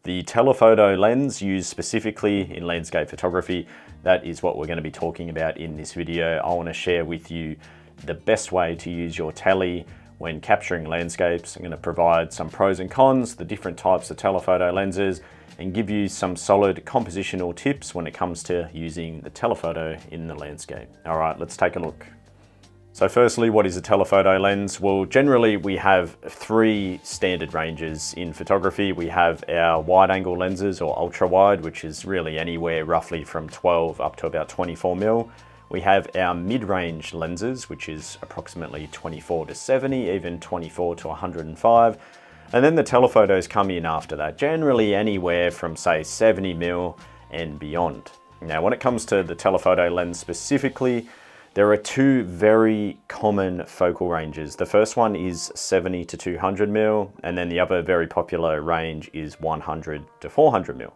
The telephoto lens used specifically in landscape photography, that is what we're going to be talking about in this video. I want to share with you the best way to use your tele when capturing landscapes. I'm going to provide some pros and cons, the different types of telephoto lenses, and give you some solid compositional tips when it comes to using the telephoto in the landscape. All right, let's take a look. So firstly, what is a telephoto lens? Well, generally we have three standard ranges in photography. We have our wide angle lenses or ultra wide, which is really anywhere roughly from 12 up to about 24 mil. We have our mid-range lenses, which is approximately 24 to 70, even 24 to 105. And then the telephotos come in after that, generally anywhere from say 70 mil and beyond. Now, when it comes to the telephoto lens specifically, there are two very common focal ranges. The first one is 70 to 200 mil, and then the other very popular range is 100 to 400 mil.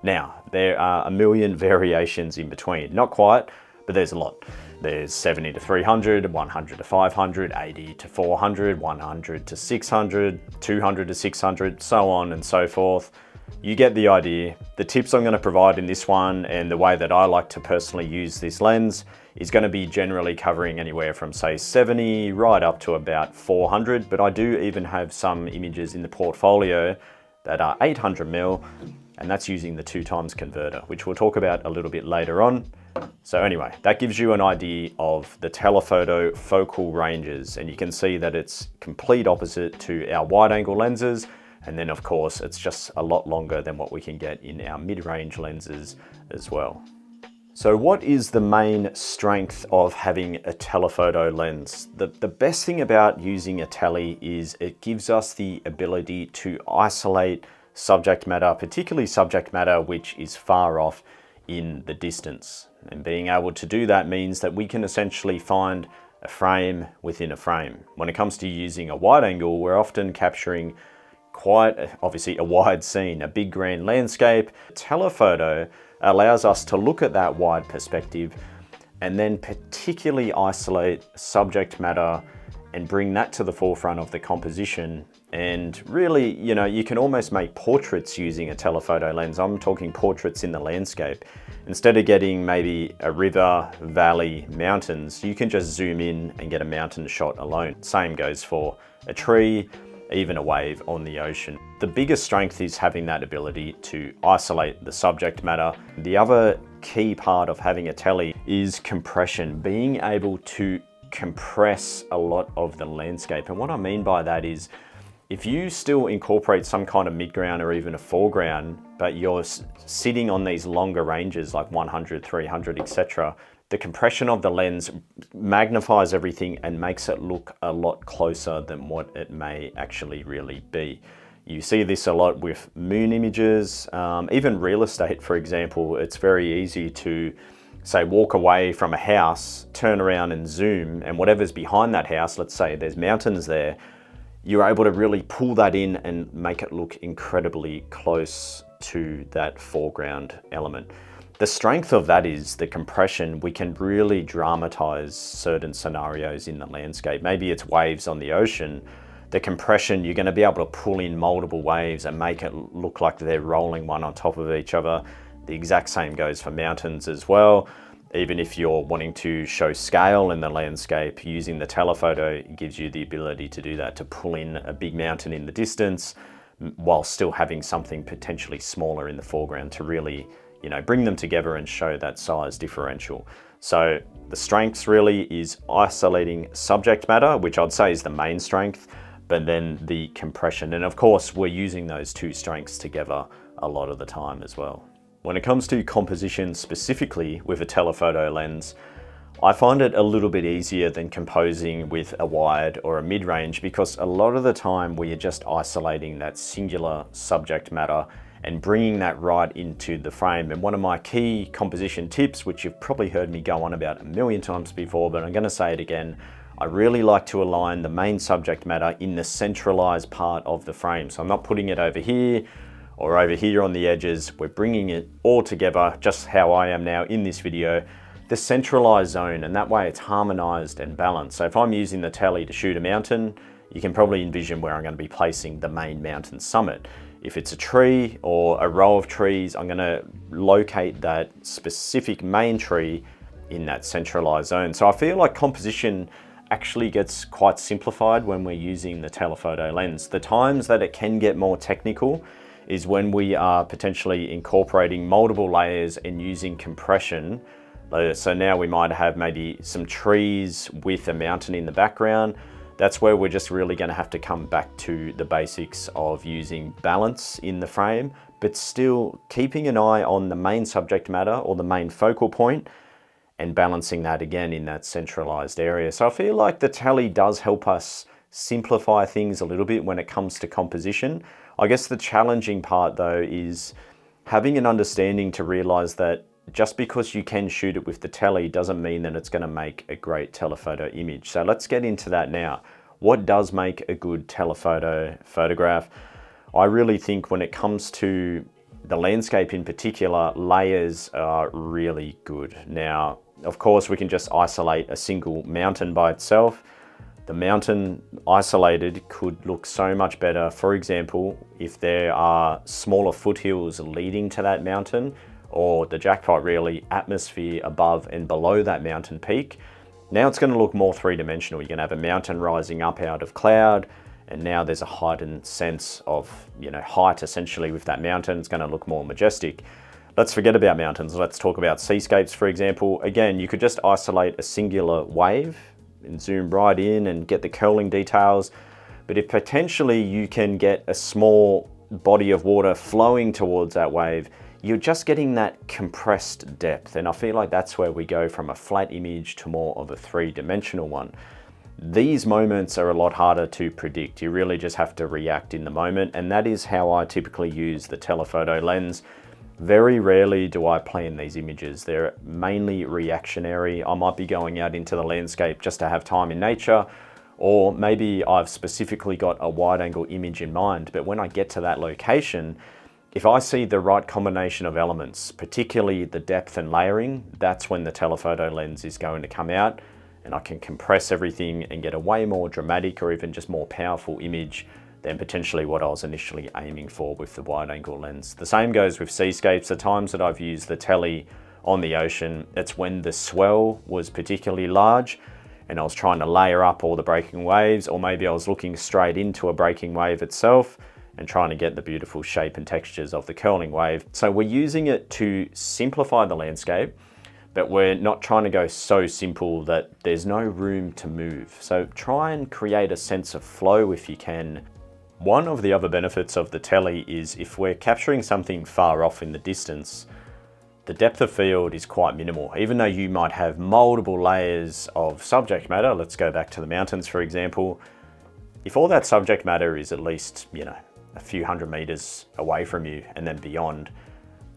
Now, there are a million variations in between. Not quite, but there's a lot. There's 70 to 300, 100 to 500, 80 to 400, 100 to 600, 200 to 600, so on and so forth. You get the idea. The tips I'm going to provide in this one and the way that I like to personally use this lens is going to be generally covering anywhere from say 70 right up to about 400, but I do even have some images in the portfolio that are 800 mil, and that's using the 2x converter, which we'll talk about a little bit later on. So anyway, that gives you an idea of the telephoto focal ranges, and you can see that it's complete opposite to our wide angle lenses. And then of course, it's just a lot longer than what we can get in our mid-range lenses as well. So what is the main strength of having a telephoto lens? The best thing about using a tele is it gives us the ability to isolate subject matter, particularly subject matter which is far off in the distance. And being able to do that means that we can essentially find a frame within a frame. When it comes to using a wide angle, we're often capturing quite obviously a wide scene, a big grand landscape. Telephoto allows us to look at that wide perspective and then particularly isolate subject matter and bring that to the forefront of the composition. And really, you know, you can almost make portraits using a telephoto lens. I'm talking portraits in the landscape. Instead of getting maybe a river, valley, mountains, you can just zoom in and get a mountain shot alone. Same goes for a tree, even a wave on the ocean. The biggest strength is having that ability to isolate the subject matter. The other key part of having a tele is compression, being able to compress a lot of the landscape. And what I mean by that is, if you still incorporate some kind of midground or even a foreground, but you're sitting on these longer ranges like 100, 300, etc., the compression of the lens magnifies everything and makes it look a lot closer than what it may actually really be. You see this a lot with moon images, even real estate, for example. It's very easy to say walk away from a house, turn around and zoom, and whatever's behind that house, let's say there's mountains there, you're able to really pull that in and make it look incredibly close to that foreground element. The strength of that is the compression. We can really dramatize certain scenarios in the landscape. Maybe it's waves on the ocean. The compression, you're going to be able to pull in multiple waves and make it look like they're rolling one on top of each other. The exact same goes for mountains as well. Even if you're wanting to show scale in the landscape, using the telephoto gives you the ability to do that, to pull in a big mountain in the distance while still having something potentially smaller in the foreground to really, you know, bring them together and show that size differential. So the strengths really is isolating subject matter, which I'd say is the main strength, but then the compression. And of course, we're using those two strengths together a lot of the time as well. When it comes to composition specifically with a telephoto lens, I find it a little bit easier than composing with a wide or a mid-range, because a lot of the time we are just isolating that singular subject matter and bringing that right into the frame. And one of my key composition tips, which you've probably heard me go on about a million times before, but I'm going to say it again, I really like to align the main subject matter in the centralized part of the frame. So I'm not putting it over here or over here on the edges. We're bringing it all together, just how I am now in this video, the centralized zone, and that way it's harmonized and balanced. So if I'm using the tele to shoot a mountain, you can probably envision where I'm going to be placing the main mountain summit. If it's a tree or a row of trees, I'm going to locate that specific main tree in that centralized zone. So I feel like composition actually gets quite simplified when we're using the telephoto lens. The times that it can get more technical is when we are potentially incorporating multiple layers and using compression. So now we might have maybe some trees with a mountain in the background. That's where we're just really going to have to come back to the basics of using balance in the frame, but still keeping an eye on the main subject matter or the main focal point and balancing that again in that centralized area. So I feel like the tele does help us simplify things a little bit when it comes to composition. I guess the challenging part though is having an understanding to realize that just because you can shoot it with the tele doesn't mean that it's going to make a great telephoto image. So let's get into that now. What does make a good telephoto photograph? I really think when it comes to the landscape in particular, layers are really good. Now, of course, we can just isolate a single mountain by itself. The mountain isolated could look so much better. For example, if there are smaller foothills leading to that mountain, or the jackpot really, atmosphere above and below that mountain peak. Now it's going to look more three-dimensional. You're going to have a mountain rising up out of cloud, and now there's a heightened sense of, height essentially with that mountain. It's going to look more majestic. Let's forget about mountains. Let's talk about seascapes, for example. Again, you could just isolate a singular wave and zoom right in and get the curling details. But if potentially you can get a small body of water flowing towards that wave, you're just getting that compressed depth. And I feel like that's where we go from a flat image to more of a three-dimensional one. These moments are a lot harder to predict. You really just have to react in the moment. And that is how I typically use the telephoto lens. Very rarely do I plan these images. They're mainly reactionary. I might be going out into the landscape just to have time in nature, or maybe I've specifically got a wide angle image in mind. But when I get to that location, if I see the right combination of elements, particularly the depth and layering, that's when the telephoto lens is going to come out, and I can compress everything and get a way more dramatic or even just more powerful image than potentially what I was initially aiming for with the wide angle lens. The same goes with seascapes. The times that I've used the tele on the ocean, it's when the swell was particularly large and I was trying to layer up all the breaking waves, or maybe I was looking straight into a breaking wave itself and trying to get the beautiful shape and textures of the curling wave. So we're using it to simplify the landscape, but we're not trying to go so simple that there's no room to move. So try and create a sense of flow if you can. One of the other benefits of the tele is if we're capturing something far off in the distance, the depth of field is quite minimal. Even though you might have multiple layers of subject matter, let's go back to the mountains for example, if all that subject matter is at least, a few hundred meters away from you and then beyond,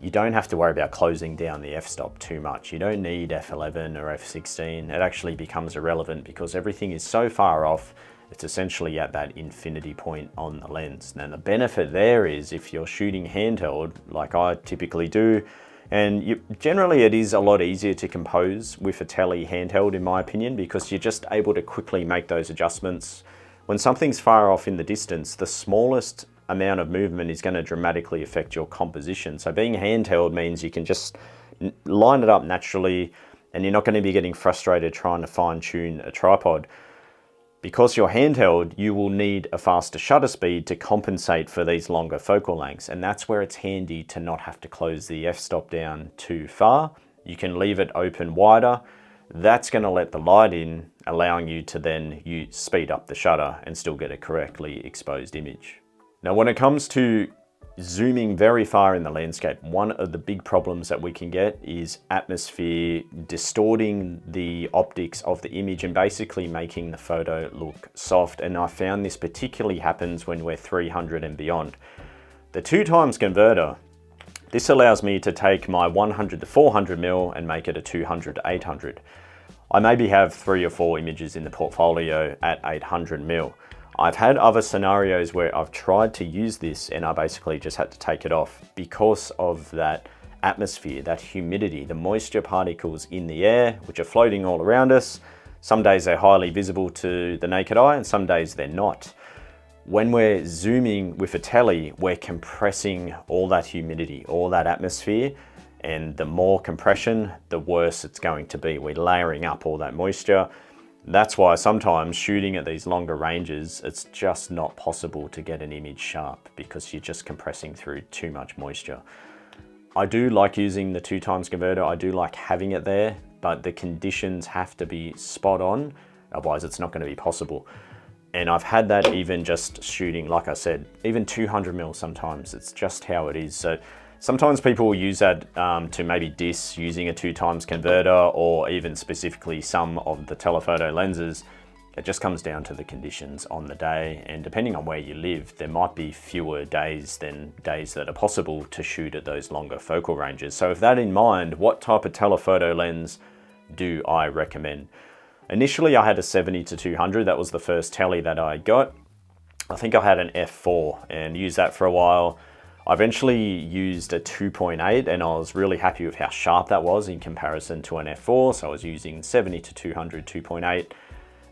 you don't have to worry about closing down the f-stop too much. You don't need f11 or f16. It actually becomes irrelevant because everything is so far off, it's essentially at that infinity point on the lens. Now the benefit there is if you're shooting handheld, like I typically do, and generally it is a lot easier to compose with a tele handheld in my opinion, because you're just able to quickly make those adjustments. When something's far off in the distance, the smallest amount of movement is going to dramatically affect your composition. So being handheld means you can just line it up naturally and you're not going to be getting frustrated trying to fine tune a tripod. Because you're handheld, you will need a faster shutter speed to compensate for these longer focal lengths. And that's where it's handy to not have to close the f-stop down too far. You can leave it open wider. That's going to let the light in, allowing you to then speed up the shutter and still get a correctly exposed image. Now, when it comes to zooming very far in the landscape, one of the big problems that we can get is atmosphere distorting the optics of the image and basically making the photo look soft. And I found this particularly happens when we're 300 and beyond. The 2x converter, this allows me to take my 100 to 400 mil and make it a 200 to 800. I maybe have 3 or 4 images in the portfolio at 800 mil. I've had other scenarios where I've tried to use this and I basically just had to take it off because of that atmosphere, that humidity, the moisture particles in the air, which are floating all around us. Some days they're highly visible to the naked eye and some days they're not. When we're zooming with a tele, we're compressing all that humidity, all that atmosphere, and the more compression, the worse it's going to be. We're layering up all that moisture. That's why sometimes shooting at these longer ranges, it's just not possible to get an image sharp because you're just compressing through too much moisture. I do like using the 2x converter. I do like having it there, but the conditions have to be spot on, otherwise it's not going to be possible. And I've had that even just shooting, like I said, even 200mm sometimes. It's just how it is. So sometimes people will use that to maybe diss using a 2x converter, or even specifically some of the telephoto lenses. It just comes down to the conditions on the day, and depending on where you live, there might be fewer days than days that are possible to shoot at those longer focal ranges. So with that in mind, what type of telephoto lens do I recommend? Initially, I had a 70-200. That was the first tele that I got. I think I had an f4 and used that for a while. I eventually used a 2.8 and I was really happy with how sharp that was in comparison to an f4. So I was using 70-200, 2.8.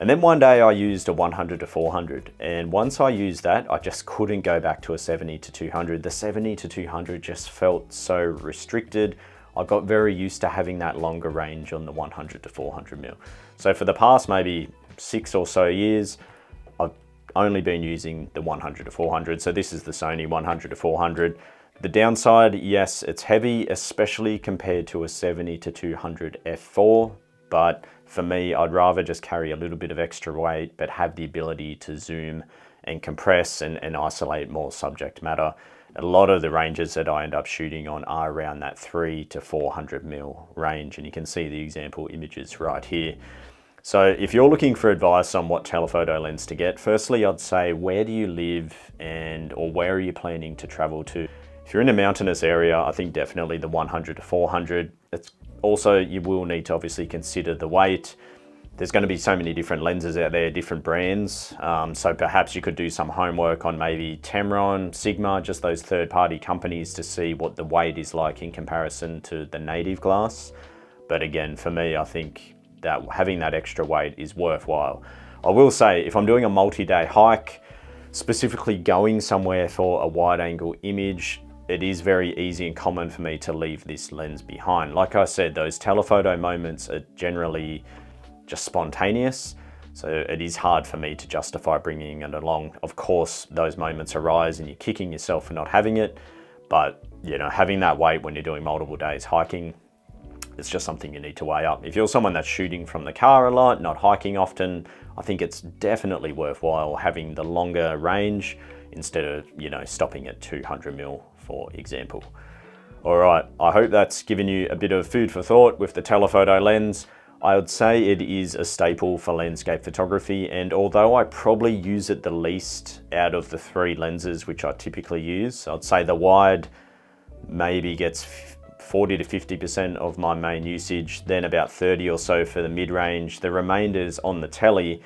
And then one day I used a 100-400. And once I used that, I just couldn't go back to a 70-200. The 70-200 just felt so restricted. I got very used to having that longer range on the 100-400mm. So for the past maybe 6 or so years, I've only been using the 100-400. So this is the Sony 100-400. The downside, yes, it's heavy, especially compared to a 70-200 f4. But for me, I'd rather just carry a little bit of extra weight, but have the ability to zoom and compress and isolate more subject matter. A lot of the ranges that I end up shooting on are around that 300-400mm range, and you can see the example images right here. So if you're looking for advice on what telephoto lens to get, firstly I'd say, where do you live or where are you planning to travel to? If you're in a mountainous area, I think definitely the 100-400. It's also, you will need to obviously consider the weight. There's going to be so many different lenses out there, different brands. So perhaps you could do some homework on maybe Tamron, Sigma, just those third-party companies to see what the weight is like in comparison to the native glass. But again, for me, I think that having that extra weight is worthwhile. I will say, if I'm doing a multi-day hike, specifically going somewhere for a wide-angle image, it is very easy and common for me to leave this lens behind. Like I said, those telephoto moments are generally just spontaneous, so it is hard for me to justify bringing it along. Of course, those moments arise and you're kicking yourself for not having it, but you know, having that weight when you're doing multiple days hiking, it's just something you need to weigh up. If you're someone that's shooting from the car a lot, not hiking often, I think it's definitely worthwhile having the longer range instead of, you know, stopping at 200mm, for example. All right, I hope that's given you a bit of food for thought with the telephoto lens. I would say it is a staple for landscape photography, and although I probably use it the least out of the 3 lenses which I typically use, I'd say the wide maybe gets 40-50% of my main usage, then about 30 or so for the mid-range. The remainder's on the tele.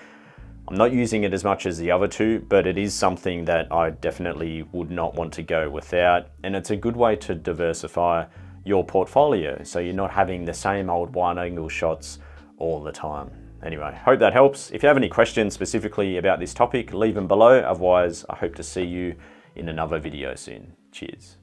I'm not using it as much as the other 2, but it is something that I definitely would not want to go without, and it's a good way to diversify your portfolio, so you're not having the same old wide-angle shots all the time. Anyway, hope that helps. If you have any questions specifically about this topic, leave them below. Otherwise, I hope to see you in another video soon. Cheers.